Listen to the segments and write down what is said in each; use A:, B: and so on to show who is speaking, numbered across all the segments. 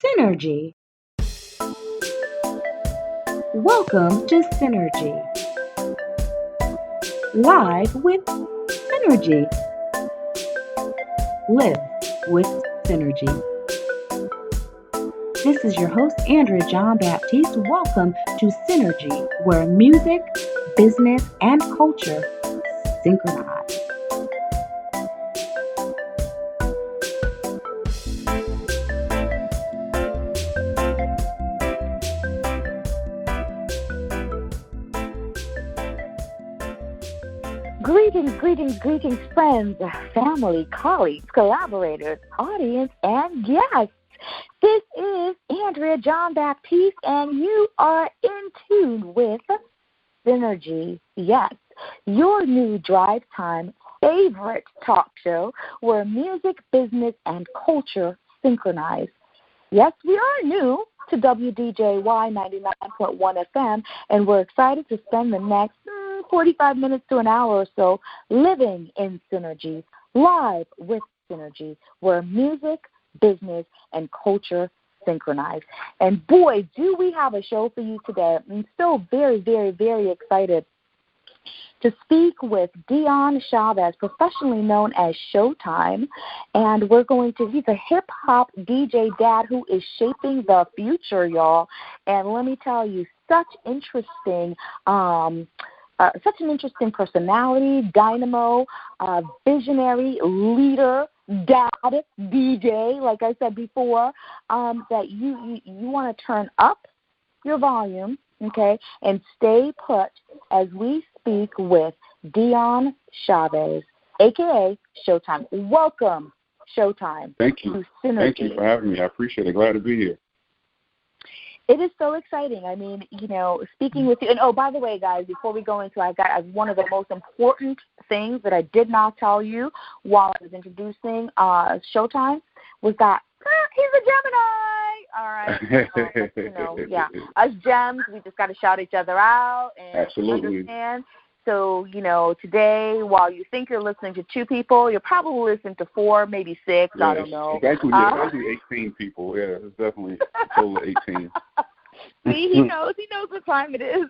A: Synergy. Welcome to Synergy. Live with Synergy. Live with Synergy. This is your host, Andrea John Baptiste. Welcome to Synergy, where music, business, and culture synchronize.
B: Greetings, friends, family, colleagues, collaborators, audience, and guests. This is Andrea John Baptiste, and you are in tune with Synergy. Yes, your new drive time favorite talk show where music, business, and culture synchronize. Yes, we are new to WDJY 99.1 FM, and we're excited to spend the next 45 minutes to an hour or so living in Synergy, live with Synergy, where music, business, and culture synchronize. And boy, do we have a show for you today. I'm so very excited to speak with Dion Chavis, professionally known as SHOWTIME, and he's a hip-hop DJ dad who is shaping the future, y'all. And let me tell you, such an interesting personality, dynamo, visionary, leader, dad, DJ, like I said before, that you want to turn up your volume, okay, and stay put as we speak with Dion Chavis, a.k.a. SHOWTIME. Welcome, SHOWTIME.
C: Thank you. Thank you for having me. I appreciate it. Glad to be here.
B: It is so exciting. I mean, speaking with you. And, oh, by the way, guys, before we go into it, I got one of the most important things that I did not tell you while I was introducing SHOWTIME was that he's a Gemini. All right. Yeah. Us gems, we just got to shout each other out and
C: Absolutely.
B: Understand. So, today, while you think you're listening to two people, you're probably listening to four, maybe six.
C: Yes.
B: I don't know.
C: It's actually 18 people. Yeah, it's definitely a total of 18.
B: See, he knows what time it is.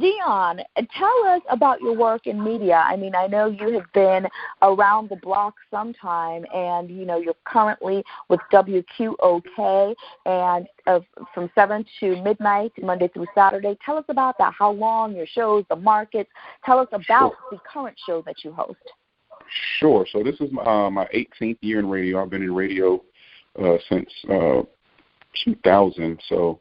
B: Dion, tell us about your work in media. I mean, I know you have been around the block sometime, and, you're currently with WQOK and from 7 to midnight, Monday through Saturday. Tell us about that, how long, your shows, the markets. Tell us about the current show that you host.
C: Sure. So this is my 18th year in radio. I've been in radio since 2000. So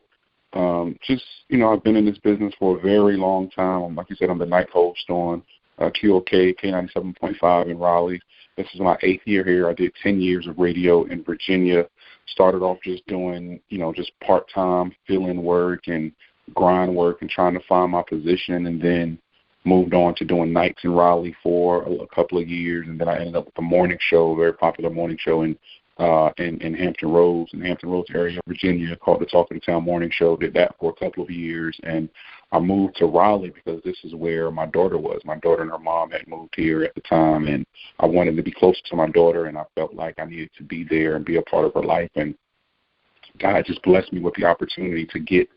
C: I've been in this business for a very long time. Like you said, I'm the night host on QOK, K97.5 in Raleigh. This is my 8th year here. I did 10 years of radio in Virginia. Started off just doing, just part-time fill-in work and grind work and trying to find my position, and then moved on to doing nights in Raleigh for a couple of years, and then I ended up with a morning show, a very popular morning show in Hampton Roads, in the Hampton Roads area of Virginia, called the Talk of the Town Morning Show. Did that for a couple of years, and I moved to Raleigh because this is where my daughter was. My daughter and her mom had moved here at the time, and I wanted to be closer to my daughter, and I felt like I needed to be there and be a part of her life. And God just blessed me with the opportunity to get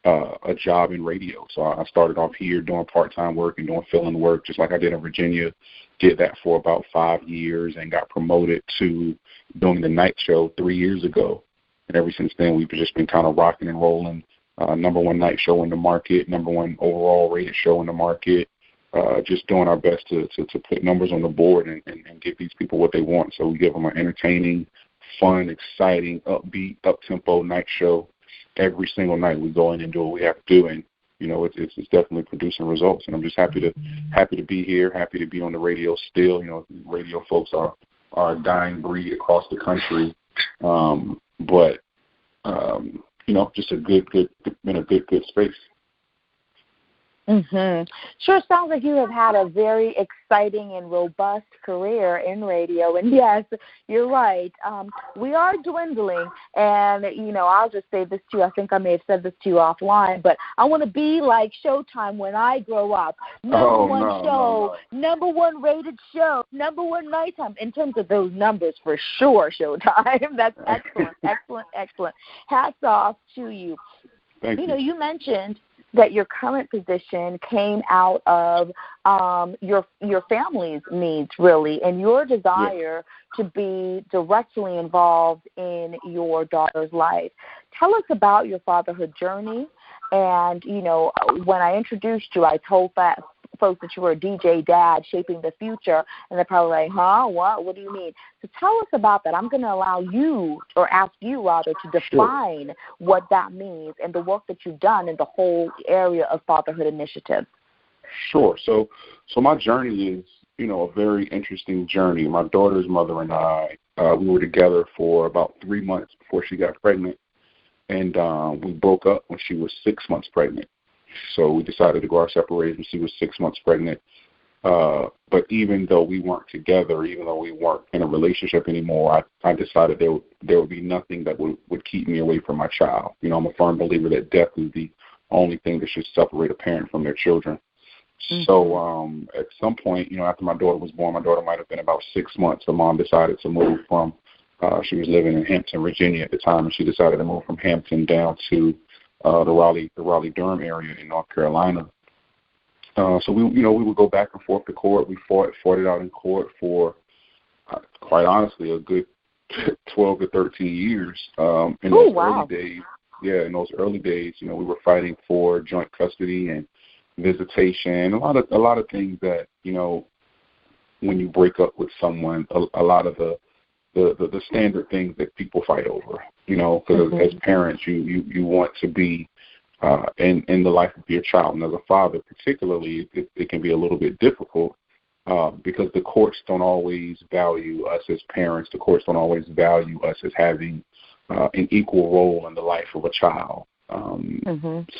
C: a job in radio. So I started off here doing part-time work and doing fill-in work, just like I did in Virginia. Did that for about 5 years and got promoted to doing the night show 3 years ago. And ever since then, we've just been kind of rocking and rolling. Number one night show in the market, number one overall rated show in the market. Just doing our best to put numbers on the board and give these people what they want. So we give them an entertaining, fun, exciting, upbeat, up-tempo night show. Every single night we go in and do what we have to do, and it's definitely producing results. And I'm just happy to be here, happy to be on the radio still. Radio folks are a dying breed across the country, but just been a good space.
B: Sure sounds like you have had a very exciting and robust career in radio. And yes, you're right. We are dwindling. And, I'll just say this to you. I think I may have said this to you offline, but I want to be like Showtime when I grow up. Number one rated show, number one nighttime. In terms of those numbers, for sure, Showtime. That's excellent. Hats off to you.
C: Thank you.
B: You mentioned that your current position came out of your family's needs, really, and your desire to be directly involved in your daughter's life. Tell us about your fatherhood journey. And, when I introduced you, I told folks that you were a DJ dad shaping the future, and they're probably like, huh, what do you mean? So tell us about that. I'm going to ask you to define what that means and the work that you've done in the whole area of fatherhood initiatives.
C: Sure. So my journey is, a very interesting journey. My daughter's mother and I, we were together for about 3 months before she got pregnant, and we broke up when she was 6 months pregnant. So we decided to go our separate ways when she was 6 months pregnant. But even though we weren't together, even though we weren't in a relationship anymore, I decided there would be nothing that would keep me away from my child. I'm a firm believer that death is the only thing that should separate a parent from their children. So at some point, after my daughter was born, my daughter might have been about 6 months, the mom decided to move from, she was living in Hampton, Virginia at the time, and she decided to move from Hampton down to the Raleigh-Durham area in North Carolina. So we would go back and forth to court. We fought it out in court for, quite honestly, a good 12 to 13 years. In those early days, in those early days, we were fighting for joint custody and visitation, a lot of things that, when you break up with someone, a lot of the standard things that people fight over, because as parents, you want to be in the life of your child. And as a father, particularly, it can be a little bit difficult because the courts don't always value us as parents. The courts don't always value us as having an equal role in the life of a child.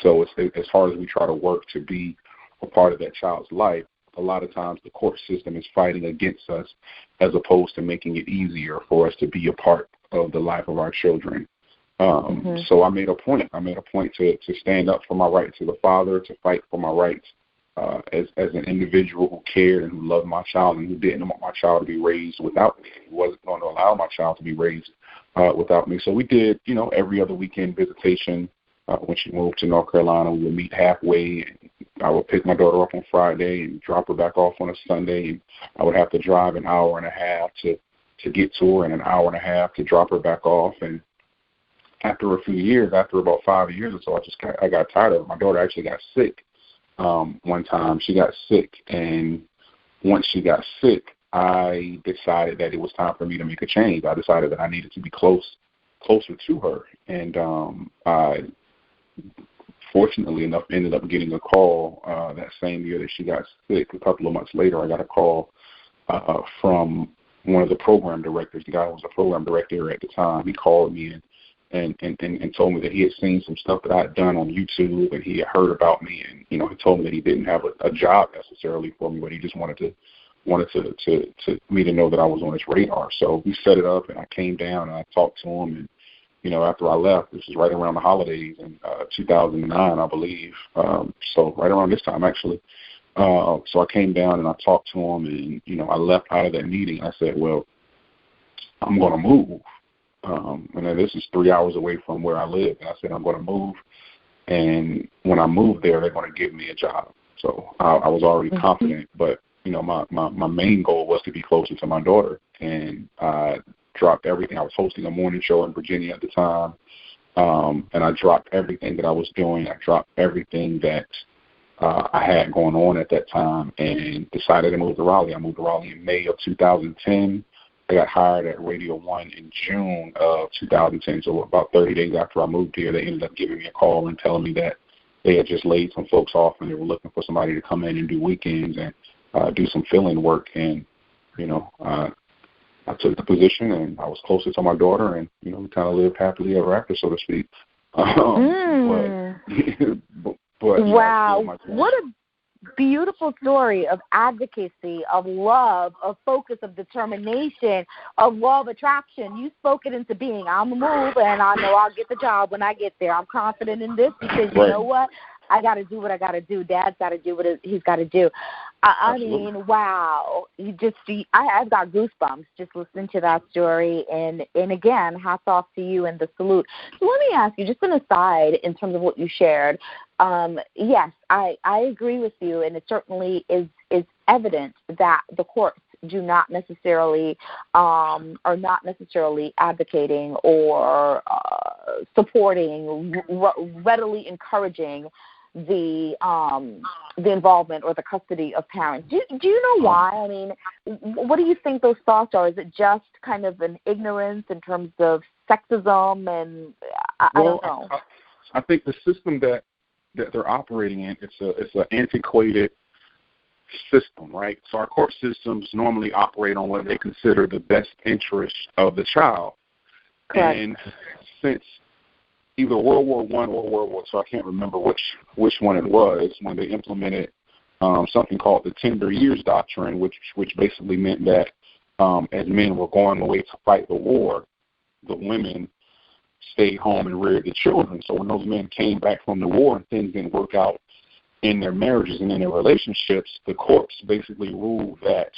C: So as hard as we try to work to be a part of that child's life, a lot of times the court system is fighting against us as opposed to making it easier for us to be a part of the life of our children. So I made a point to stand up for my rights as a father, to fight for my rights as an individual who cared and who loved my child and who didn't want my child to be raised without me, who wasn't going to allow my child to be raised without me. So we did, every other weekend visitation. When she moved to North Carolina, we would meet halfway. And I would pick my daughter up on Friday and drop her back off on a Sunday. And I would have to drive an hour and a half to get to her and an hour and a half to drop her back off. And after a few years, after about 5 years or so, I got tired of it. My daughter actually got sick one time. She got sick. And once she got sick, I decided that it was time for me to make a change. I decided that I needed to be closer to her. And I fortunately enough, ended up getting a call that same year that she got sick. A couple of months later, I got a call from one of the program directors. The guy who was a program director at the time, he called me and told me that he had seen some stuff that I had done on YouTube, and he had heard about me, and he told me that he didn't have a job necessarily for me, but he just wanted me to know that I was on his radar. So we set it up, and I came down and I talked to him, and after I left, this was right around the holidays in 2009, I believe. So right around this time, actually. So I came down and I talked to him, and, I left out of that meeting. I said, well, I'm going to move. And then this is 3 hours away from where I live. And I said, I'm going to move. And when I move there, they're going to give me a job. So I was already confident. But, my main goal was to be closer to my daughter. And I dropped everything. I was hosting a morning show in Virginia at the time. And I dropped everything that I was doing. I dropped everything that I had going on at that time and decided to move to Raleigh. I moved to Raleigh in May of 2010. I got hired at Radio 1 in June of 2010. So about 30 days after I moved here, they ended up giving me a call and telling me that they had just laid some folks off and they were looking for somebody to come in and do weekends and do some fill-in work. And, I took the position, and I was closer to my daughter, and, we kind of lived happily ever after, so to speak. But But
B: wow, what a beautiful story of advocacy, of love, of focus, of determination, of law of attraction. You spoke it into being. I'm a move, and I know I'll get the job when I get there. I'm confident in this because you know what? I got to do what I got to do. Dad's got to do what he's got to do. I mean, wow. I've got goosebumps just listening to that story. And again, hats off to you and the salute. So let me ask you, just an aside in terms of what you shared. Yes, I agree with you, and it certainly is evident that the courts do not necessarily are not necessarily advocating or supporting, readily encouraging the involvement or the custody of parents. Do you know why? I mean, what do you think those thoughts are? Is it just kind of an ignorance in terms of sexism? And I don't know.
C: I think the system that they're operating in, it's an antiquated system, right? So our court systems normally operate on what they consider the best interest of the child.
B: Correct.
C: And since either World War I or World War II, I can't remember which one it was, when they implemented something called the Tender Years Doctrine, which basically meant that as men were going away to fight the war, the women stayed home and reared the children. So when those men came back from the war and things didn't work out in their marriages and in their relationships, the courts basically ruled that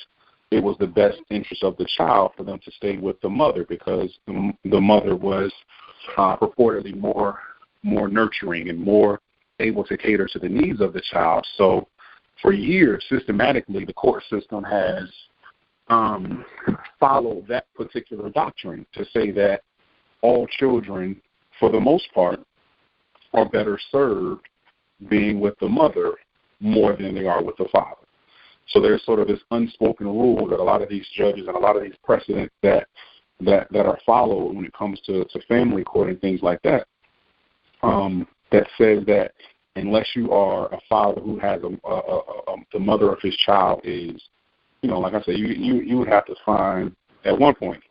C: it was the best interest of the child for them to stay with the mother, because the mother was purportedly more nurturing and more able to cater to the needs of the child. So for years, systematically, the court system has followed that particular doctrine to say that all children, for the most part, are better served being with the mother more than they are with the father. So there's sort of this unspoken rule that a lot of these judges and a lot of these precedents that are followed when it comes to family court and things like that, that says that unless you are a father who has the mother of his child is, like I said, you would have to find, at one point,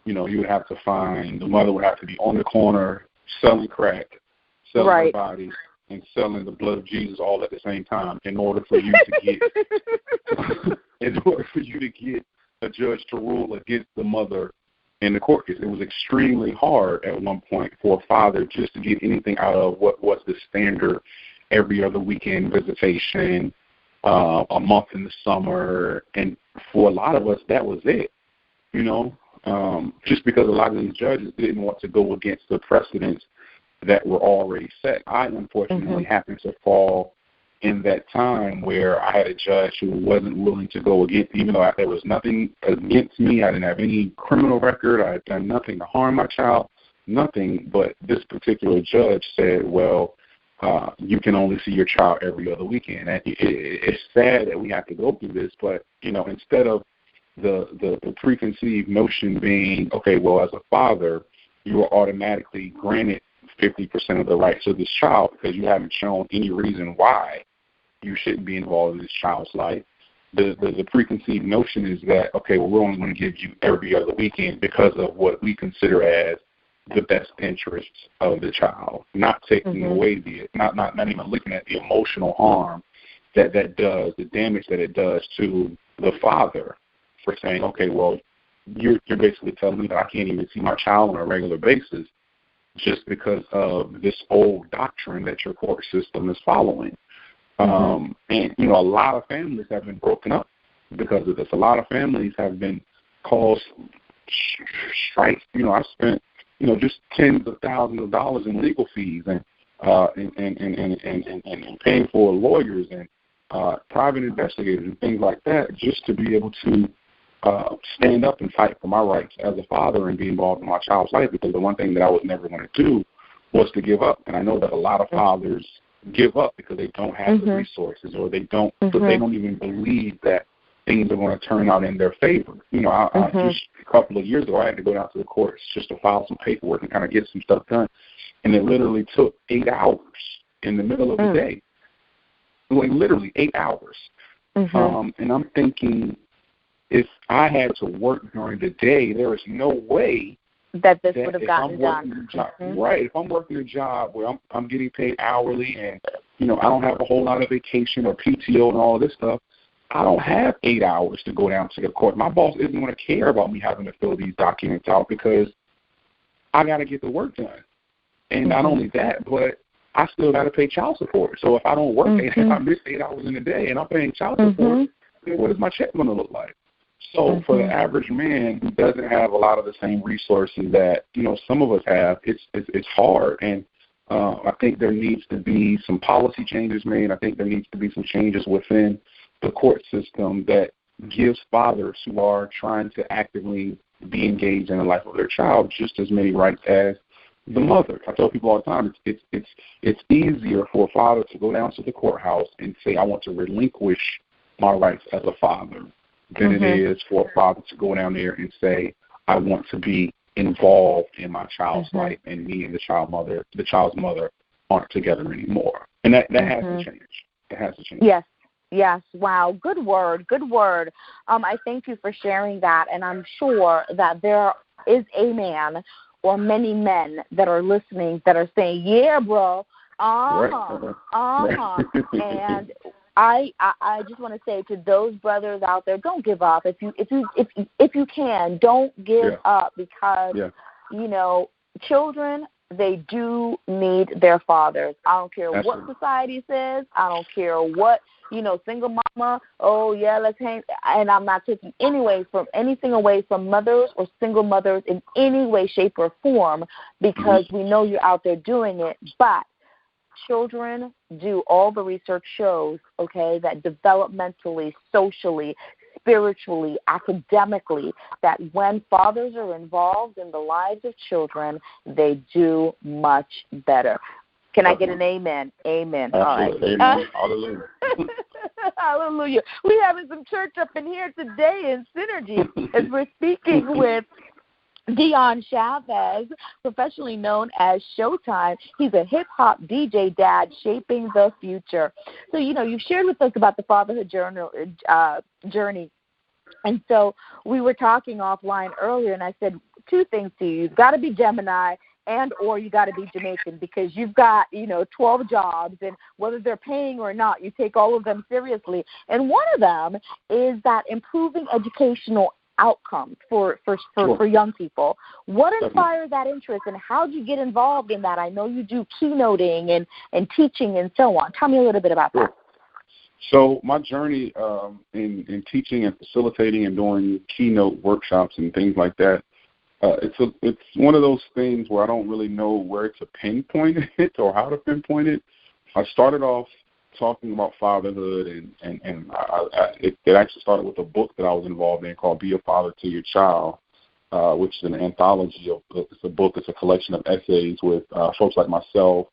C: you would have to find the mother would have to be on the corner selling crack, selling her body, and selling the blood of Jesus all at the same time in order for you to get a judge to rule against the mother in the court case. It was extremely hard at one point for a father just to get anything out of what was the standard every other weekend visitation, a month in the summer, and for a lot of us that was it, just because a lot of these judges didn't want to go against the precedents that were already set. I unfortunately happened to fall in that time where I had a judge who wasn't willing to go against, even though there was nothing against me. I didn't have any criminal record. I had done nothing to harm my child, nothing. But this particular judge said, well, you can only see your child every other weekend. And it's sad that we have to go through this, but, instead of the preconceived notion being, okay, well, as a father, you are automatically granted 50% of the rights of this child because you haven't shown any reason why you shouldn't be involved in this child's life. The preconceived notion is that, okay, well, we're only going to give you every other weekend because of what we consider as the best interests of the child, not taking away not even looking at the emotional harm that does, the damage that it does to the father for saying, okay, well, you're basically telling me that I can't even see my child on a regular basis just because of this old doctrine that your court system is following. And, a lot of families have been broken up because of this. A lot of families have been caused strife. I spent, just tens of thousands of dollars in legal fees and paying for lawyers and private investigators and things like that just to be able to stand up and fight for my rights as a father and be involved in my child's life, because the one thing that I was never going to do was to give up. And I know that a lot of fathers give up because they don't have the resources, or they don't even believe that things are going to turn out in their favor. I just a couple of years ago, I had to go down to the courts just to file some paperwork and kind of get some stuff done. And it literally took 8 hours in the middle of the day. Like literally 8 hours. And I'm thinking, if I had to work during the day, there is no way
B: that would have gotten done.
C: Right. If I'm working a job where I'm getting paid hourly and I don't have a whole lot of vacation or PTO and all of this stuff. I don't have 8 hours to go down to the court. My boss isn't going to care about me having to fill these documents out because I got to get the work done. And not only that, but I still got to pay child support. So if I don't work, if I miss 8 hours in a day and I'm paying child support, then what is my check going to look like? So for the average man who doesn't have a lot of the same resources that, some of us have, it's hard. And I think there needs to be some policy changes made. I think there needs to be some changes within the court system that gives fathers who are trying to actively be engaged in the life of their child just as many rights as the mother. I tell people all the time, it's easier for a father to go down to the courthouse and say, I want to relinquish my rights as a father than it is for a father to go down there and say, I want to be involved in my child's life, and me and the child's mother aren't together anymore. And that has to change. It has to change.
B: Yes. Wow. Good word. I thank you for sharing that. And I'm sure that there is a man or many men that are listening that are saying, yeah, bro, And I just want to say to those brothers out there, don't give up. If you can, don't give up, because children, they do need their fathers. I don't care what society says. I don't care what, single mama, let's hang. And I'm not taking anything away from mothers or single mothers in any way, shape, or form, because we know you're out there doing it. But children do, all the research shows, that developmentally, socially, spiritually, academically, that when fathers are involved in the lives of children, they do much better. Can I get an amen? Amen.
C: Absolutely.
B: All right.
C: Amen. Hallelujah.
B: Hallelujah. We're having some church up in here today in Synergy as we're speaking with Dion Chavis, professionally known as Showtime. He's a hip-hop DJ dad shaping the future. So, you've shared with us about the fatherhood journey. And so we were talking offline earlier, and I said two things to you. You've got to be Gemini and or you got to be Jamaican, because you've got, 12 jobs, and whether they're paying or not, you take all of them seriously. And one of them is that improving educational outcomes for young people. What inspired that interest, and how did you get involved in that? I know you do keynoting and teaching and so on. Tell me a little bit about that.
C: So my journey in teaching and facilitating and doing keynote workshops and things like that, it's one of those things where I don't really know where to pinpoint it or how to pinpoint it. I started off talking about fatherhood, and it actually started with a book that I was involved in called Be a Father to Your Child, which is an anthology it's a collection of essays with folks like myself,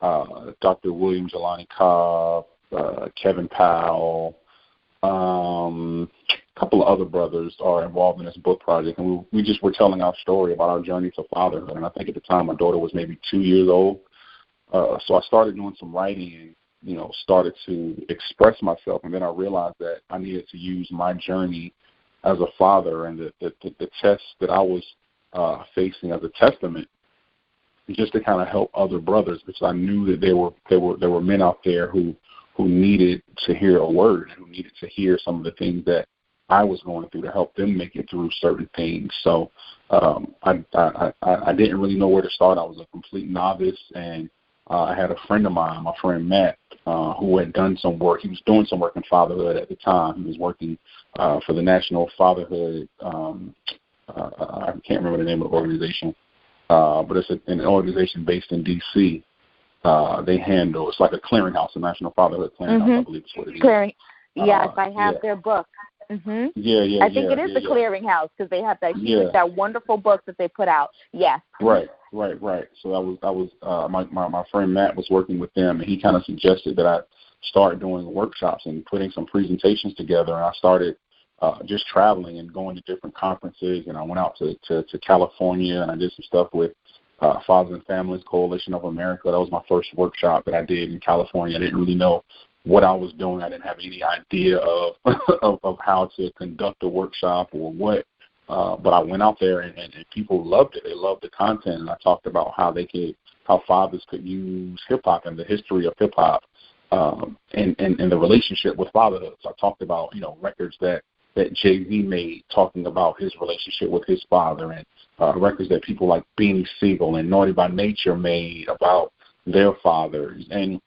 C: Dr. William Jelani Cobb, Kevin Powell, a couple of other brothers are involved in this book project, and we just were telling our story about our journey to fatherhood. And I think at the time my daughter was maybe 2 years old, so I started doing some writing and started to express myself, and then I realized that I needed to use my journey as a father and the test that I was facing as a testament, just to kind of help other brothers, because I knew that there were men out there who needed to hear a word, who needed to hear some of the things that I was going through to help them make it through certain things. So I didn't really know where to start. I was a complete novice, and I had a friend of mine, my friend Matt, who had done some work. He was doing some work in fatherhood at the time. He was working for the National Fatherhood, I can't remember the name of the organization, but it's an organization based in D.C. It's like a clearinghouse, a National Fatherhood Clearinghouse, I believe is what it is.
B: Yes, I have their book.
C: Yeah.
B: I think it is the clearinghouse, because they have that wonderful book that they put out. Yes.
C: Right. So that was my friend Matt was working with them, and he kind of suggested that I start doing workshops and putting some presentations together. And I started just traveling and going to different conferences, and I went out to California, and I did some stuff with Fathers and Families Coalition of America. That was my first workshop that I did in California. I didn't really know what I was doing. I didn't have any idea of how to conduct a workshop or what But I went out there and people loved it. They loved the content, and I talked about how fathers could use hip hop and the history of hip hop, and the relationship with fatherhood. So I talked about records that Jay-Z made, talking about his relationship with his father, and records that people like Beanie Siegel and Naughty by Nature made about their fathers, and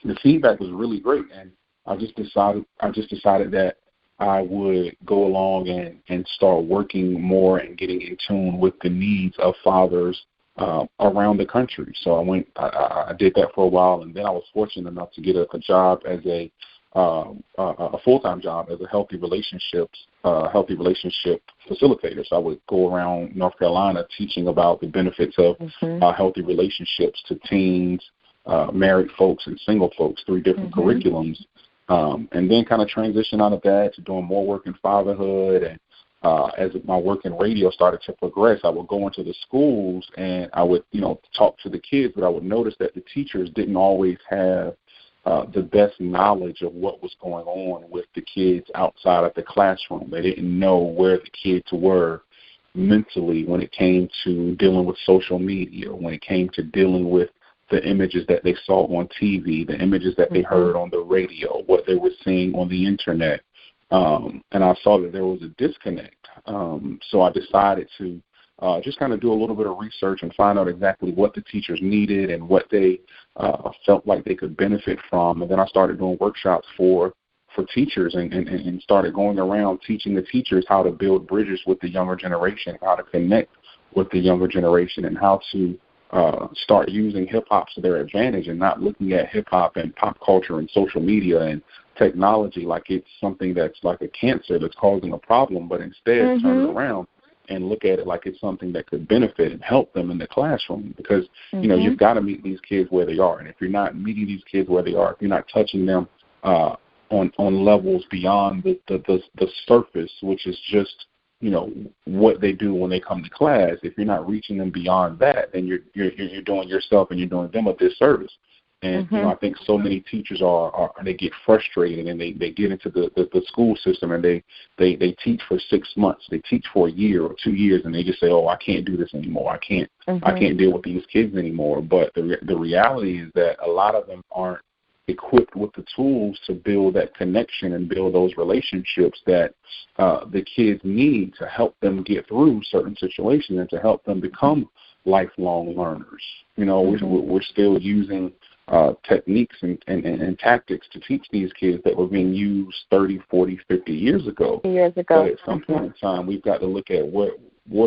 C: the feedback was really great. And I just decided that I would go along and start working more and getting in tune with the needs of fathers around the country. So I did that for a while, and then I was fortunate enough to get a job as a full-time job as a healthy relationship facilitator. So I would go around North Carolina teaching about the benefits of healthy relationships to teens, married folks, and single folks, 3 different curriculums. And then kind of transition out of that to doing more work in fatherhood. And as my work in radio started to progress, I would go into the schools and I would, talk to the kids, but I would notice that the teachers didn't always have the best knowledge of what was going on with the kids outside of the classroom. They didn't know where the kids were mentally when it came to dealing with social media, when it came to dealing with the images that they saw on TV, the images that they heard on the radio, what they were seeing on the internet. And I saw that there was a disconnect. So I decided to just kind of do a little bit of research and find out exactly what the teachers needed and what they felt like they could benefit from. And then I started doing workshops for teachers and started going around teaching the teachers how to build bridges with the younger generation, how to connect with the younger generation, and how to start using hip-hop to their advantage and not looking at hip-hop and pop culture and social media and technology like it's something that's like a cancer that's causing a problem, but instead turn it around and look at it like it's something that could benefit and help them in the classroom. Because, you've got to meet these kids where they are. And if you're not meeting these kids where they are, if you're not touching them on levels beyond the surface, which is just what they do when they come to class, if you're not reaching them beyond that, then you're doing yourself and you're doing them a disservice. And I think so many teachers they get frustrated and they get into the school system and they teach for 6 months, they teach for a year or 2 years, and they just say, oh, I can't do this anymore. I can't deal with these kids anymore. But the reality is that a lot of them aren't equipped with the tools to build that connection and build those relationships that the kids need to help them get through certain situations and to help them become lifelong learners. We're still using techniques and tactics to teach these kids that were being used 30, 40, 50 years ago. But at some point in time, we've got to look at what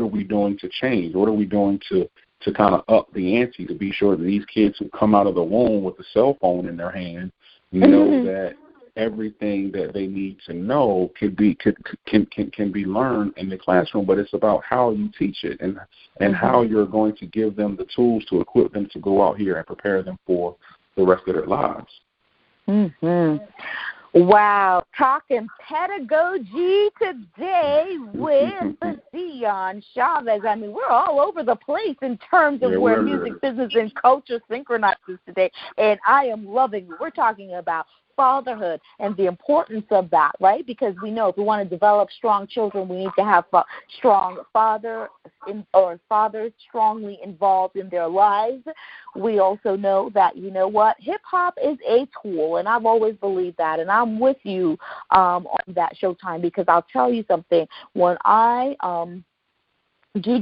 C: are we doing to change? What are we doing to kind of up the ante to be sure that these kids who come out of the womb with a cell phone in their hand know that everything that they need to know can be learned in the classroom, but it's about how you teach it and how you're going to give them the tools to equip them to go out here and prepare them for the rest of their lives.
B: Wow, talking pedagogy today with Dion Chavis. I mean, we're all over the place in terms of where music, business, and culture synchronizes today, and I am loving it. We're talking about fatherhood and the importance of that, right? Because we know if we want to develop strong children, we need to have strong fathers strongly involved in their lives. We also know that, hip-hop is a tool, and I've always believed that, and I'm with you on that Showtime, because I'll tell you something. When I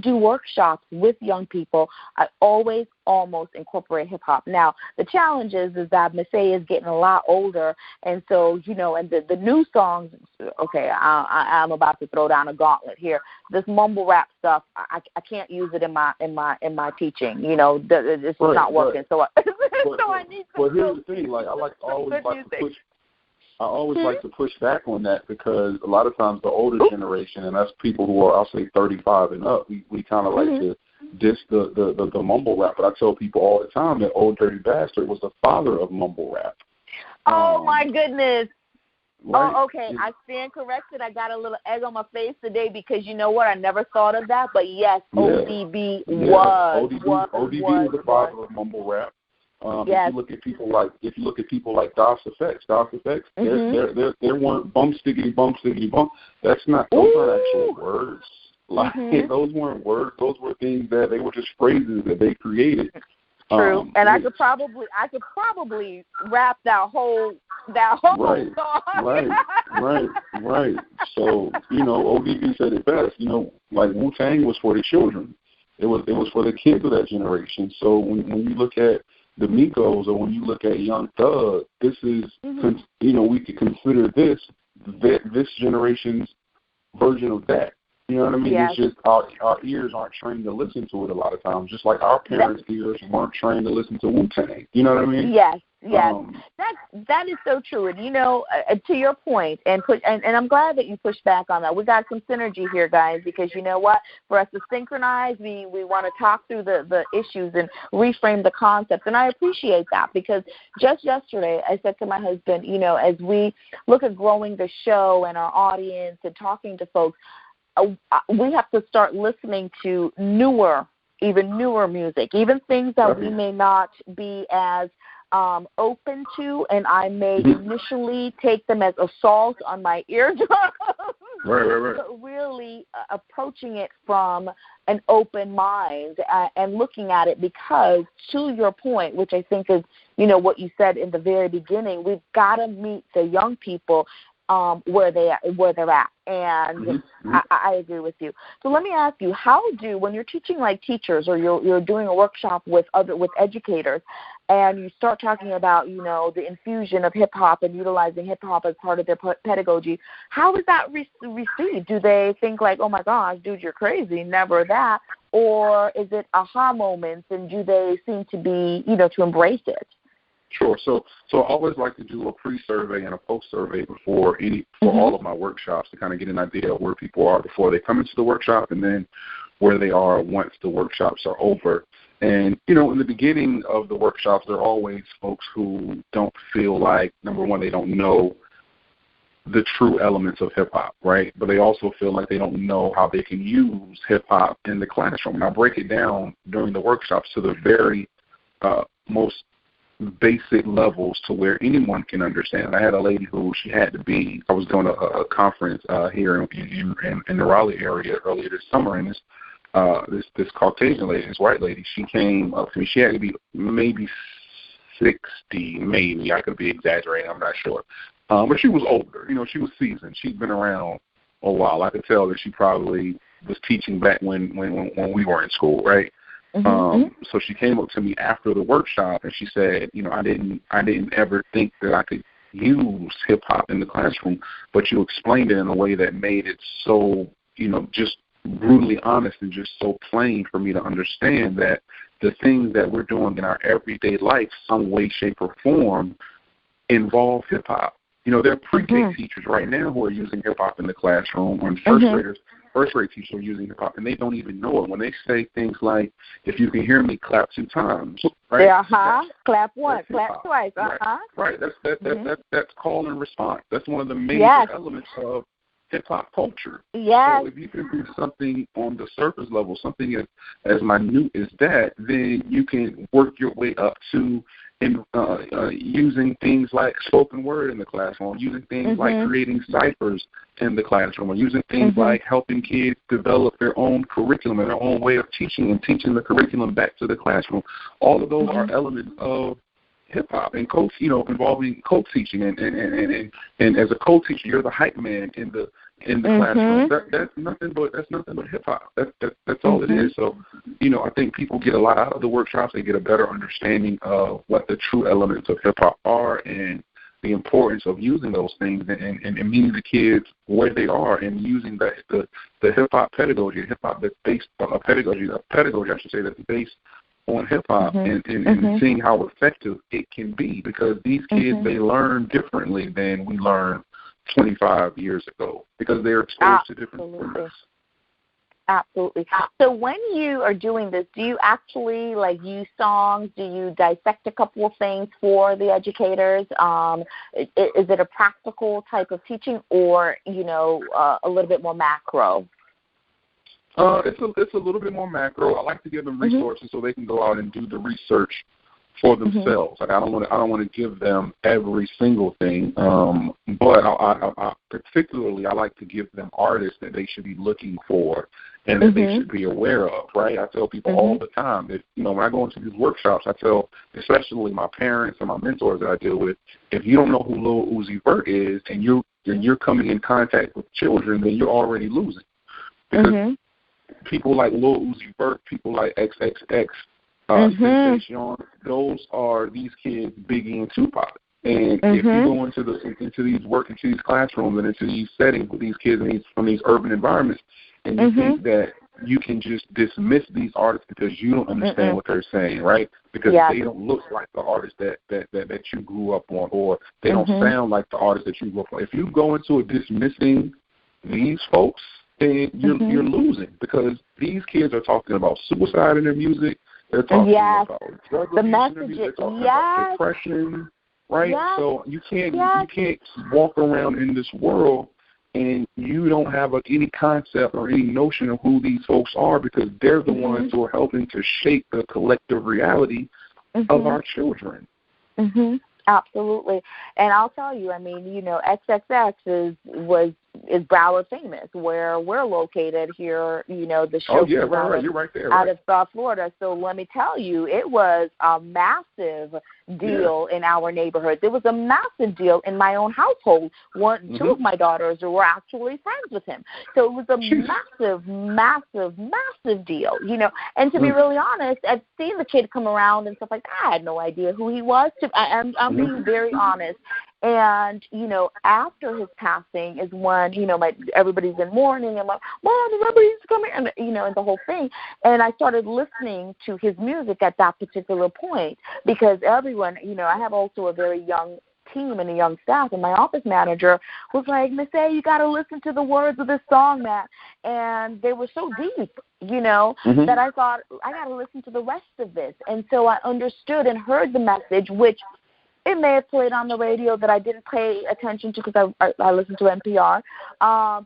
B: do workshops with young people, I always almost incorporate hip-hop. Now, the challenge is that Massey is getting a lot older, and so, and the new songs, okay, I'm about to throw down a gauntlet here. This mumble rap stuff, I can't use it in my teaching. It's not working. So I need to.
C: Well, here's the thing. I always like to push back on that, because a lot of times the older generation, and that's people who are, I'll say, 35 and up, we kind of like to diss the mumble rap. But I tell people all the time that Old Dirty Bastard was the father of mumble rap.
B: Oh, my goodness.
C: Right?
B: Oh, okay. I stand corrected. I got a little egg on my face today, because you know what? I never thought of that. But, yes, ODB was
C: the father of mumble rap. If you look at people like DOS Effects, they weren't bump stiggity bump stiggity bump. Those aren't actual words. Like, those weren't words. Those were things that they were just phrases that they created.
B: True, and I could probably rap that whole
C: right,
B: song.
C: right. So, ODB said it best. Like Wu-Tang was for the children. It was for the kids of that generation. So when you look at the Migos, or when you look at Young Thug, this is, we could consider this generation's version of that. You know what I mean?
B: Yes.
C: It's just our ears aren't trained to listen to it a lot of times, just like our parents' ears weren't trained to listen to Wu-Tang. You know what I mean?
B: Yes. That is so true. And, to your point, and I'm glad that you pushed back on that. We got some synergy here, guys, because you know what? For us to synchronize, we want to talk through the issues and reframe the concepts. And I appreciate that, because just yesterday I said to my husband, as we look at growing the show and our audience and talking to folks, we have to start listening to even newer music, even things that we may not be as open to, and I may initially take them as assault on my eardrums.
C: Right.
B: But really approaching it from an open mind and looking at it, because to your point, which I think is, what you said in the very beginning, we've got to meet the young people where they're at, and I agree with you. So let me ask you, when you're teaching like teachers, or you're doing a workshop with educators, and you start talking about the infusion of hip hop and utilizing hip hop as part of their pedagogy, how is that received? Do they think like, oh my gosh, dude, you're crazy, never that, or is it aha moments, and do they seem to be to embrace it?
C: Sure. So I always like to do a pre-survey and a post-survey for all of my workshops, to kind of get an idea of where people are before they come into the workshop, and then where they are once the workshops are over. And, in the beginning of the workshops, there are always folks who don't feel like, number one, they don't know the true elements of hip-hop, right? But they also feel like they don't know how they can use hip-hop in the classroom. And I break it down during the workshops to the very most basic levels, to where anyone can understand. I had a lady who I was doing a conference here in the Raleigh area earlier this summer, and this Caucasian lady, this white lady, she came up to me. She had to be maybe 60, maybe. I could be exaggerating, I'm not sure. But she was older. She was seasoned. She'd been around a while. I could tell that she probably was teaching back when we were in school, right? So she came up to me after the workshop, and she said, I didn't ever think that I could use hip hop in the classroom, but you explained it in a way that made it so, just brutally honest and just so plain for me to understand that the things that we're doing in our everyday life, some way, shape, or form, involve hip hop. There are pre-K teachers right now who are using hip hop in the classroom, or first grade teachers are using hip hop, and they don't even know it. When they say things like, "If you can hear me, clap 2 times," right?
B: Clap once, clap twice.
C: Right. That's call and response. That's one of the major elements of hip hop culture.
B: Yes.
C: So if you can do something on the surface level, something as minute as that, then you can work your way up to using things like spoken word in the classroom, using things like creating ciphers in the classroom, or using things like helping kids develop their own curriculum and their own way of teaching, and teaching the curriculum back to the classroom. All of those are elements of hip-hop and involving co-teaching, and as a co-teacher, you're the hype man in the classroom. That's nothing but hip-hop. That's all it is. So, I think people get a lot out of the workshops. They get a better understanding of what the true elements of hip-hop are, and the importance of using those things, and meeting the kids where they are, and using the hip-hop pedagogy, hip-hop that's based on a pedagogy, I should say, that's based on hip-hop, and seeing how effective it can be, because these kids, they learn differently than we learned 25 years ago, because they're exposed to different formats.
B: Absolutely. So when you are doing this, do you actually use songs? Do you dissect a couple of things for the educators? Is it a practical type of teaching, or a little bit more macro?
C: It's a little bit more macro. I like to give them resources so they can go out and do the research for themselves. Like I don't want to give them every single thing, but I particularly I like to give them artists that they should be looking for and that they should be aware of, right? I tell people all the time that, when I go into these workshops, I tell especially my parents and my mentors that I deal with, if you don't know who Lil Uzi Vert is and you're coming in contact with children, then you're already losing. Because people like Lil Uzi Vert, people like XXX, Sensation, these kids, Biggie and Tupac. And if you go into these classrooms and into these settings with these kids from these urban environments, and you think that you can just dismiss these artists because you don't understand what they're saying, right? Because they don't look like the artists that you grew up on, or they don't sound like the artists that you grew up on. If you go into it dismissing these folks, then you're losing, because these kids are talking about suicide in their music. They're talking about drug abuse in their music. They're talking about depression. Right? Yes. So you can't walk around in this world and you don't have any concept or any notion of who these folks are, because they're the ones who are helping to shape the collective reality of our children.
B: Absolutely. And I'll tell you, I mean, XXX is Broward famous, where we're located here, the show
C: you're right there,
B: out of South Florida. So let me tell you, it was a massive deal in our neighborhood. It was a massive deal in my own household. Two of my daughters were actually friends with him. So it was a massive deal, And to be really honest, I've seen the kid come around and stuff like that. I had no idea who he was. I'm being very honest. And, after his passing is when, everybody's in mourning and like, Mom, everybody's coming, and, and the whole thing. And I started listening to his music at that particular point, because everyone, I have also a very young team and a young staff, and my office manager was like, Miss A, you got to listen to the words of this song, Matt. And they were so deep, that I thought, I got to listen to the rest of this. And so I understood and heard the message, which it may have played on the radio that I didn't pay attention to, because I listened to NPR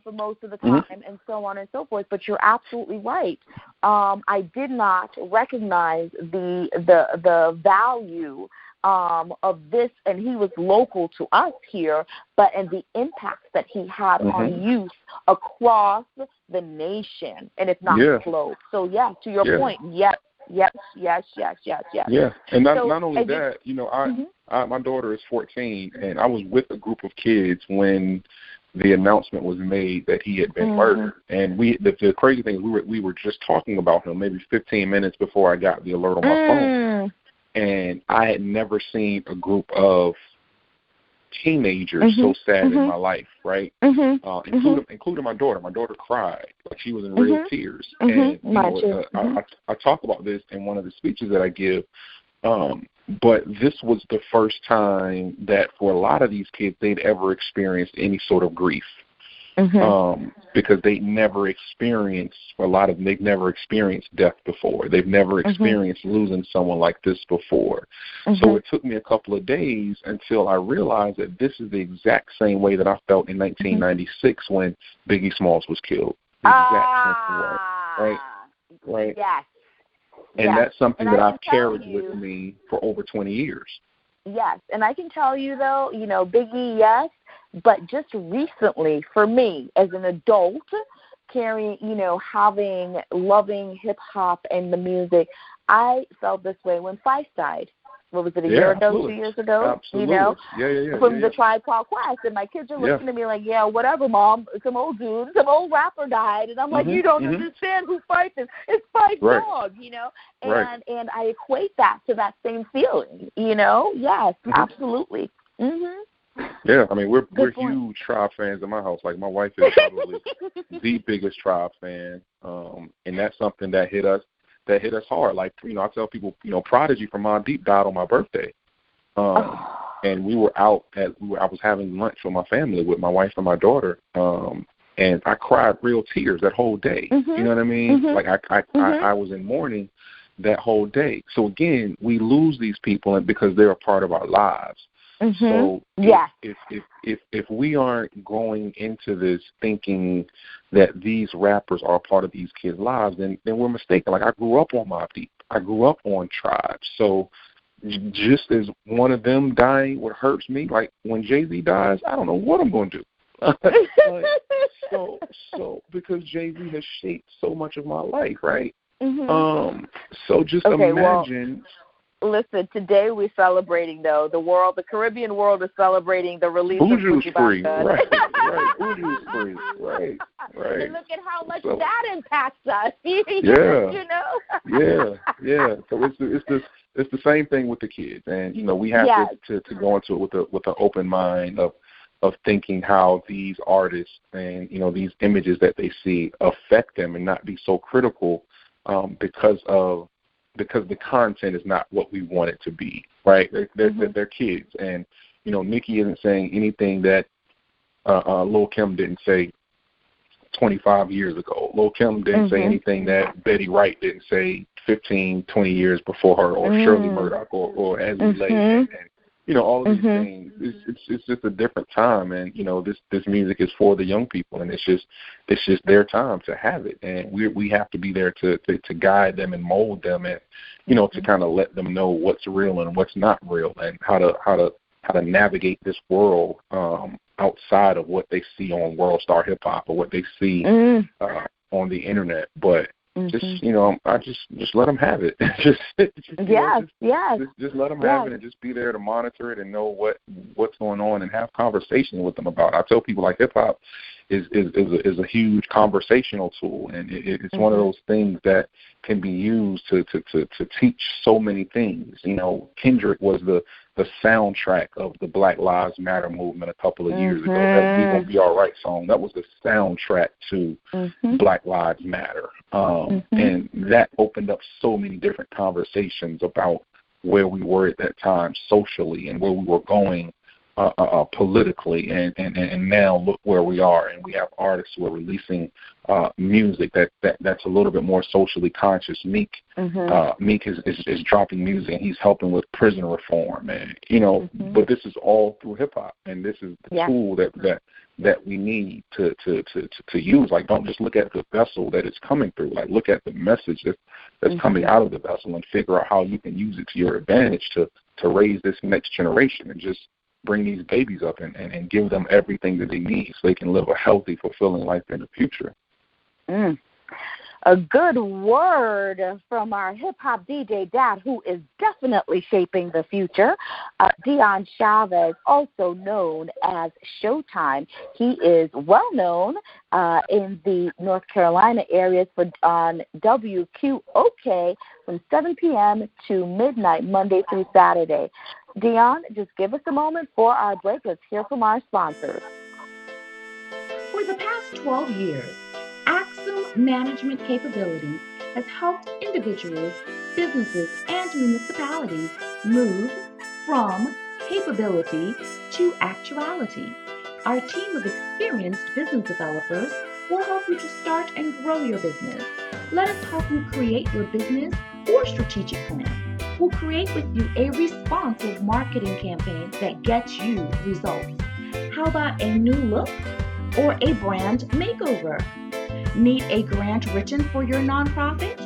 B: for most of the time, and so on and so forth. But you're absolutely right. I did not recognize the value of this, and he was local to us here, and the impact that he had on youth across the nation, and if not the globe. So, to your point, yes. Yeah,
C: and not only that, my daughter is 14, and I was with a group of kids when the announcement was made that he had been murdered. And the crazy thing is we were just talking about him maybe 15 minutes before I got the alert on my phone, and I had never seen a group of teenagers so sad in my life, right? Including my daughter. My daughter cried, like she was in real tears. And I talk about this in one of the speeches that I give. But this was the first time that for a lot of these kids they'd ever experienced any sort of grief. Because they've never experienced death before. They've never experienced losing someone like this before. So it took me a couple of days until I realized that this is the exact same way that I felt in 1996 when Biggie Smalls was killed. The exact same way. Right?
B: Yes.
C: And that's something that I've carried with me for over 20 years.
B: Yes, and I can tell you, though, Biggie, yes, but just recently, for me, as an adult, loving hip-hop and the music, I felt this way when Fife died. What was it, a year ago, 2 years ago?
C: Absolutely.
B: From the Tribe Called Quest. And my kids are looking at me like, whatever, Mom. Some old dude, some old rapper died. And I'm like, you don't understand who Fife is. It's Fife Dog, And I equate that to that same feeling, Yes, absolutely.
C: Yeah, I mean, we're huge Tribe fans in my house. Like, my wife is probably the biggest Tribe fan. And that's something that hit us hard. Like, I tell people, Prodigy from Mon Deep died on my birthday. And I was having lunch with my family, with my wife and my daughter. And I cried real tears that whole day. You know what I mean? Like, I was in mourning that whole day. So again, we lose these people because they're a part of our lives. So if we aren't going into this thinking that these rappers are a part of these kids' lives, then we're mistaken. Like, I grew up on Mobb Deep. I grew up on Tribe. So just as one of them dying, what hurts me, like when Jay-Z dies, I don't know what I'm going to do. so because Jay-Z has shaped so much of my life, right?
B: Mm-hmm.
C: So just imagine.
B: Well, listen, today we're celebrating, though. The Caribbean world is celebrating the release of
C: Buju's free,
B: Bangtan.
C: right. Buju's free, right.
B: And look at how much that impacts us.
C: Yeah.
B: You know?
C: Yeah. So it's the same thing with the kids, and we have to go into it with an open mind of thinking how these artists and these images that they see affect them, and not be so critical because the content is not what we want it to be, right? They're kids, and Nicki isn't saying anything that Lil' Kim didn't say 25 years ago. Lil' Kim didn't say anything that Betty Wright didn't say 15, 20 years before her, or Shirley Murdoch, or Azzy Lay, and all of these things. It's just a different time, and this music is for the young people, and it's just their time to have it, and we have to be there to guide them and mold them, and to kind of let them know what's real and what's not real, and how to navigate this world outside of what they see on World Star Hip Hop or what they see on the internet. But just let them have it. just let them have it, and just be there to monitor it and know what's going on, and have conversation with them about it. I tell people, like, hip hop is a huge conversational tool, and it's one of those things that can be used to teach so many things. Kendrick was the soundtrack of the Black Lives Matter movement a couple of years ago. That "We Gonna Be All Right" song, that was the soundtrack to Black Lives Matter, and that opened up so many different conversations about where we were at that time socially and where we were going politically, and now look where we are, and we have artists who are releasing music that's a little bit more socially conscious. Meek is dropping music, and he's helping with prison reform, and but this is all through hip hop, and this is the tool that we need to use. Like, don't just look at the vessel that it's coming through. Like, look at the message that's coming out of the vessel, and figure out how you can use it to your advantage to raise this next generation, and just bring these babies up and give them everything that they need so they can live a healthy, fulfilling life in the future.
B: A good word from our hip-hop DJ dad, who is definitely shaping the future, Dion Chavis, also known as SHOWTIME. He is well-known in the North Carolina areas on WQOK from 7 p.m. to midnight, Monday through Saturday. Dion, just give us a moment for our break. Let's hear from our sponsors.
A: For the past 12 years, Axum Management Capabilities has helped individuals, businesses, and municipalities move from capability to actuality. Our team of experienced business developers will help you to start and grow your business. Let us help you create your business or strategic plan. We'll create with you a responsive marketing campaign that gets you results. How about a new look or a brand makeover? Need a grant written for your nonprofit?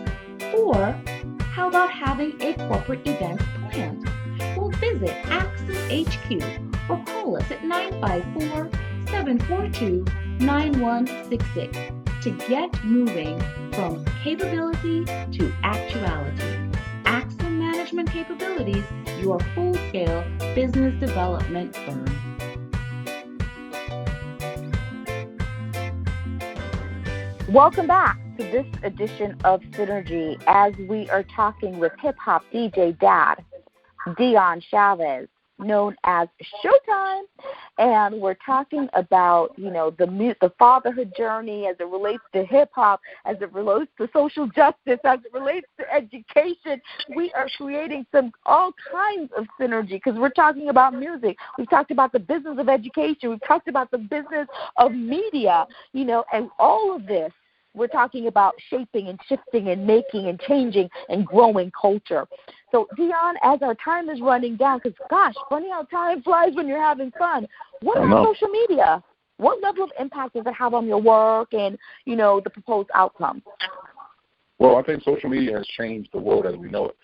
A: Or how about having a corporate event planned? Well, visit Axum HQ or call us at 954-742-9166 to get moving from capability to actuality. Axum Management Capabilities, your full-scale business development firm.
B: Welcome back to this edition of Synergy, as we are talking with hip-hop DJ dad, Dion Chavis, known as SHOWTIME, and we're talking about, the fatherhood journey as it relates to hip-hop, as it relates to social justice, as it relates to education. We are creating all kinds of synergy, because we're talking about music. We've talked about the business of education. We've talked about the business of media, and all of this. We're talking about shaping and shifting and making and changing and growing culture. So, Dion, as our time is running down, because, gosh, funny how time flies when you're having fun, what about social media? What level of impact does it have on your work and, the proposed outcome?
C: Well, I think social media has changed the world as we know it.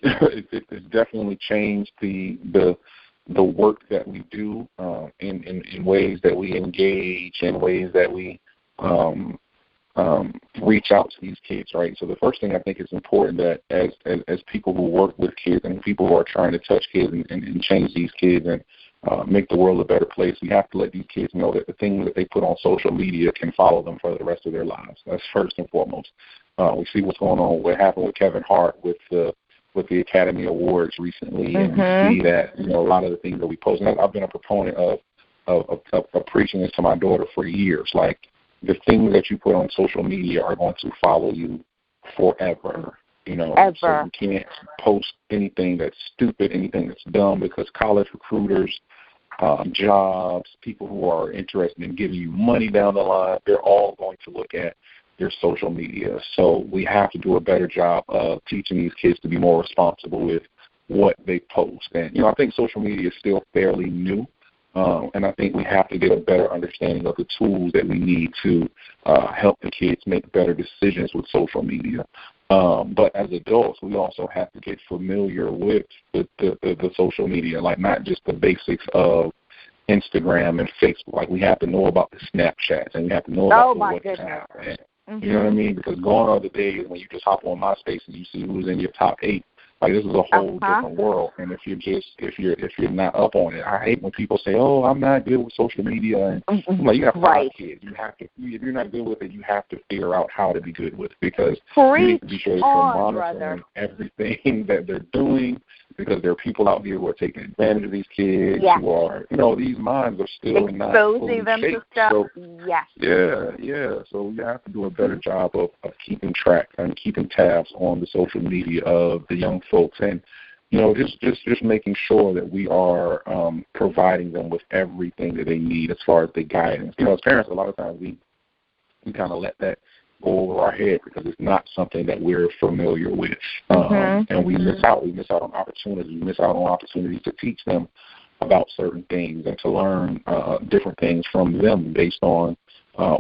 C: It's definitely changed the the work that we do in ways that we engage, in ways that we reach out to these kids, right? So the first thing I think is important that as people who work with kids and people who are trying to touch kids and change these kids and make the world a better place, we have to let these kids know that the things that they put on social media can follow them for the rest of their lives. That's first and foremost. We see what's going on, what happened with Kevin Hart with the Academy Awards recently, and we see that, a lot of the things that we post. And I've been a proponent of preaching this to my daughter for years. Like, the things that you put on social media are going to follow you forever.
B: Ever.
C: So you can't post anything that's stupid, anything that's dumb, because college recruiters, jobs, people who are interested in giving you money down the line, they're all going to look at your social media. So we have to do a better job of teaching these kids to be more responsible with what they post. And, I think social media is still fairly new. And I think we have to get a better understanding of the tools that we need to help the kids make better decisions with social media. But as adults, we also have to get familiar with the social media, like not just the basics of Instagram and Facebook. Like, we have to know about the Snapchats, and we have to know about the WhatsApp. And, you know what I mean? Because gone are the days when you just hop on MySpace and you see who's in your top 8. Like, this is a whole different world, and if you're not up on it, I hate when people say, "Oh, I'm not good with social media." And I'm like, you have 5 kids. You have to. If you're not good with it, you have to figure out how to be good with it, because you need to be sure that you're monitoring everything that they're doing, because there are people out here who are taking advantage of these kids. Who are, these minds are still not fully
B: them
C: shaped.
B: to stuff.
C: So, So we have to do a better job of keeping track and keeping tabs on the social media of the young folks, and just making sure that we are providing them with everything that they need as far as the guidance. As parents, a lot of times we kind of let that go over our head because it's not something that we're familiar with, and we miss out. We miss out on opportunities. We miss out on opportunities to teach them about certain things and to learn different things from them based on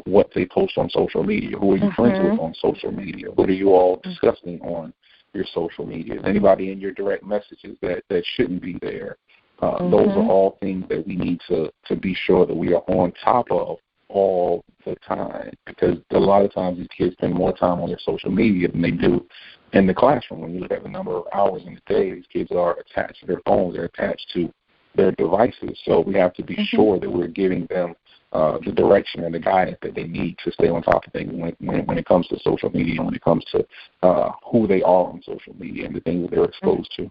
C: what they post on social media. Who are you friends with on social media? What are you all discussing on your social media? Is anybody in your direct messages that shouldn't be there? Those are all things that we need to be sure that we are on top of all the time, because a lot of times these kids spend more time on their social media than they do in the classroom. When you look at the number of hours in the day, these kids are attached to their phones, they're attached to their devices. So we have to be sure that we're giving them the direction and the guidance that they need to stay on top of things when it comes to social media, when it comes to who they are on social media and the things that they're exposed to.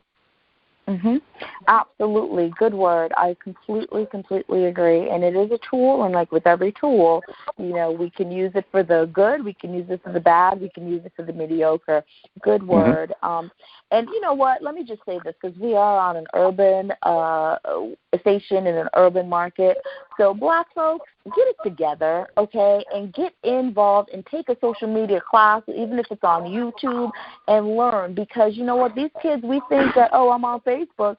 B: Absolutely. Good word. I completely agree. And it is a tool, and like with every tool, we can use it for the good, we can use it for the bad, we can use it for the mediocre. Good word. And you know what? Let me just say this, because we are on an urban station in an urban market. So Black folks, get it together, okay, and get involved and take a social media class, even if it's on YouTube, and learn. Because you know what? These kids, we think that, I'm on Facebook,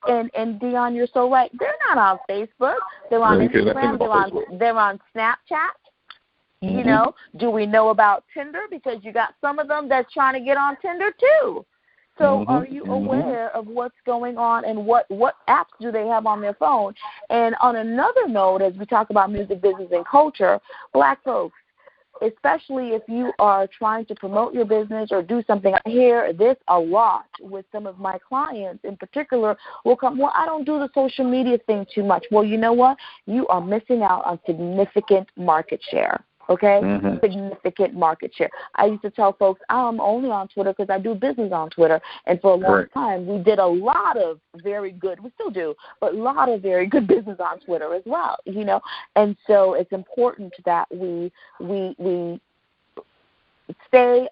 B: and Dion, you're so right. They're not on Facebook. They're on Instagram. They're on Snapchat. Do we know about Tinder? Because you got some of them that's trying to get on Tinder too. So are you aware of what's going on, and what apps do they have on their phone? And on another note, as we talk about music, business, and culture, Black folks, especially if you are trying to promote your business or do something, I hear this a lot with some of my clients in particular will come, I don't do the social media thing too much. Well, you know what? You are missing out on significant market share. Okay? Significant market share. I used to tell folks, I'm only on Twitter because I do business on Twitter. And for a long time, we did a lot of very good, we still do, but a lot of very good business on Twitter as well, And so it's important that we stay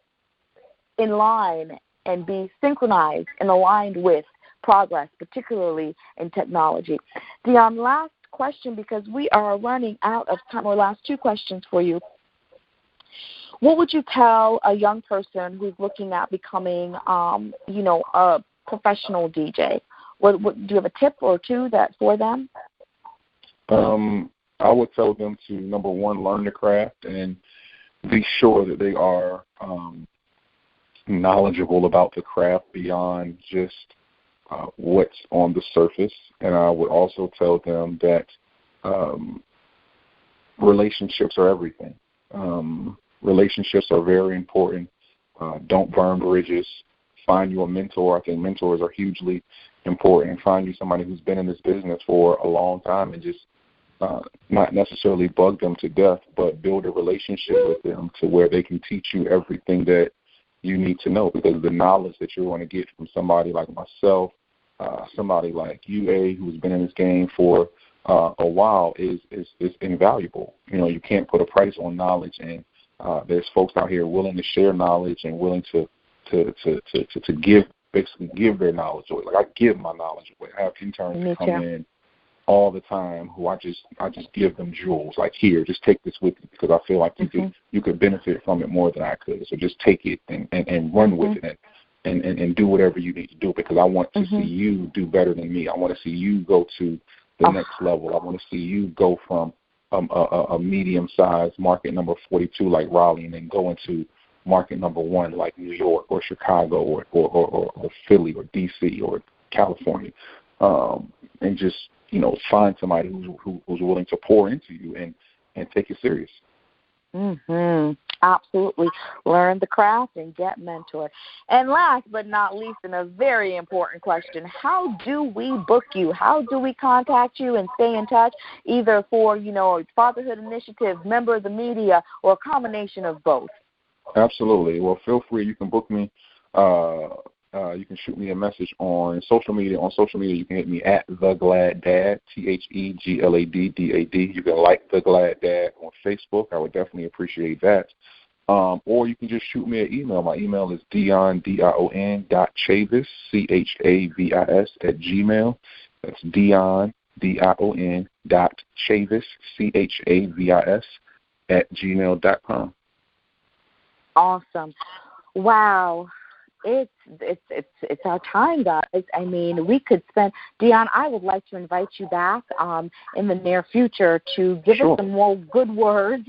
B: in line and be synchronized and aligned with progress, particularly in technology. Dion, last question, because we are running out of time. Or last 2 questions for you. What would you tell a young person who's looking at becoming, a professional DJ? What do you have a tip or 2 for them?
C: I would tell them to, number 1, learn the craft and be sure that they are knowledgeable about the craft beyond just what's on the surface, and I would also tell them that relationships are everything. Relationships are very important. Don't burn bridges. Find you a mentor. I think mentors are hugely important. Find you somebody who's been in this business for a long time, and just not necessarily bug them to death, but build a relationship with them to where they can teach you everything that you need to know, because the knowledge that you're going to get from somebody like myself, somebody like UA, who's been in this game for a while, is invaluable. You know, you can't put a price on knowledge, and there's folks out here willing to share knowledge and willing to give their knowledge away. Like, I give my knowledge away. I have interns come in all the time who I just give them jewels. Like, here, just take this with you, because I feel like you could benefit from it more than I could. So just take it and run with it and do whatever you need to do, because I want to see you do better than me. I want to see you go to the next level. I want to see you go from a medium-sized market number 42 like Raleigh, and then go into market number 1 like New York or Chicago or Philly or DC or California, and just, you know, find somebody who's willing to pour into you and take it serious.
B: Absolutely. Learn the craft and get mentored. And last but not least, and a very important question, how do we book you? How do we contact you and stay in touch, either for, you know, fatherhood initiative, member of the media, or a combination of both?
C: Absolutely. Well, feel free. You can book me. You can shoot me a message on social media. On social media, you can hit me at The Glad Dad, TheGladdDad. You can like The Glad Dad on Facebook. I would definitely appreciate that. Or you can just shoot me an email. My email is Dion, Dion.Chavis, Chavis @gmail. That's Dion, Dion.Chavis, Chavis @gmail.com.
B: Awesome. Wow. It's our time, guys. I mean, we could spend, Dion, I would like to invite you back in the near future to give us some more good words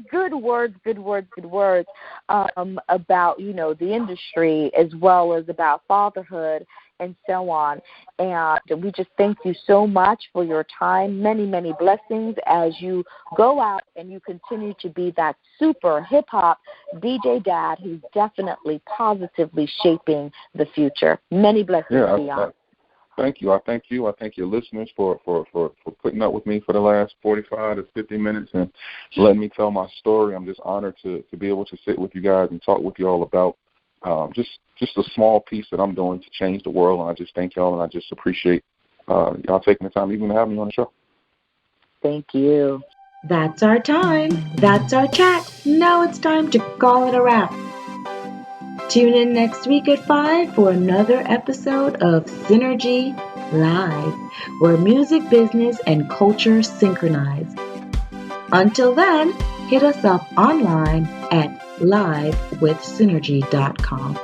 B: about, you know, the industry, as well as about fatherhood and so on. And we just thank you so much for your time. Many, many blessings as you go out and you continue to be that super hip-hop DJ dad who's definitely positively shaping the future. Many blessings, Dion.
C: Thank you. I thank you. I thank your listeners for putting up with me for the last 45 to 50 minutes and letting me tell my story. I'm just honored to be able to sit with you guys and talk with you all about just a small piece that I'm doing to change the world. And I just thank y'all, and I just appreciate y'all taking the time even to have me on the show.
B: Thank you.
A: That's our time. That's our chat. Now it's time to call it a wrap. Tune in next week at 5 for another episode of Synergy Live, where music, business, and culture synchronize. Until then, hit us up online at livewithsynergy.com.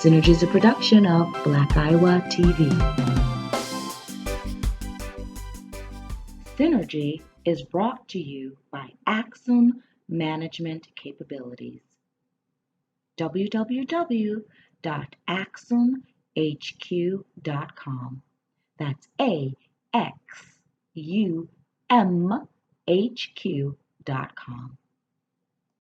A: Synergy is a production of Black Iowa TV. Synergy is brought to you by Axum Management Capabilities. www.axumhq.com. That's AXUMHQ.com.